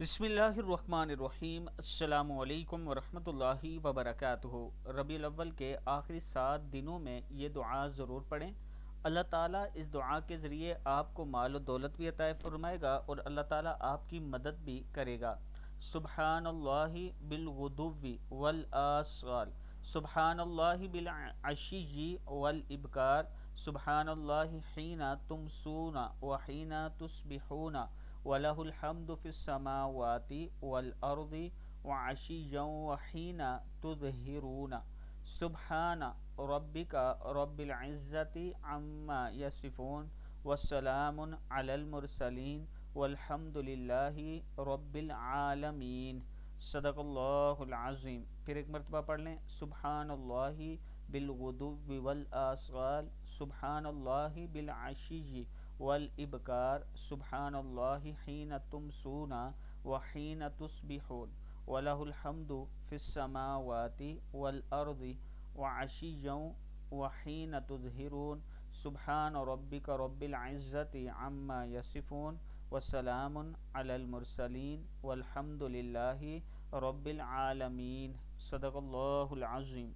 بسم اللہ الرحمن الرحیم، السلام علیکم ورحمۃ اللہ وبرکاتہ۔ ربیع الاول کے آخری 7 دنوں میں یہ دعا ضرور پڑھیں۔ اللہ تعالیٰ اس دعا کے ذریعے آپ کو مال و دولت بھی عطا فرمائے گا اور اللہ تعالیٰ آپ کی مدد بھی کرے گا۔ سبحان اللہ بالغدو والآصال، سبحان اللہ بالعشی والابکار، سبحان اللہ حین تمسون وحین تصبحون وَلَهُ الْحَمْدُ فِي السَّمَاوَاتِ وَالْأَرْضِ وَعَشِيًّا وَحِينَ تُظْهِرُونَ سبحان ربك رب العزة عما يصفون وسلام على المرسلين والحمد لله رب العالمین۔ صدق اللہ العظیم۔ پھر ایک مرتبہ پڑھ لیں، سبحان اللہ بالغدو والآصال، سبحان اللہ بالعشی والابکار، سبحان اللہ حین تمسون وحین تصبحون وَلَهُ الْحَمْدُ فِي السَّمَاوَاتِ وَالْأَرْضِ وَعَشِيًّا وَحِينَ تُظْهِرُونَ سبحان ربك رب العزة عما يصفون وسلام علی المرسلین والحمد للہ رب العالمین۔ صدق اللہ العظیم۔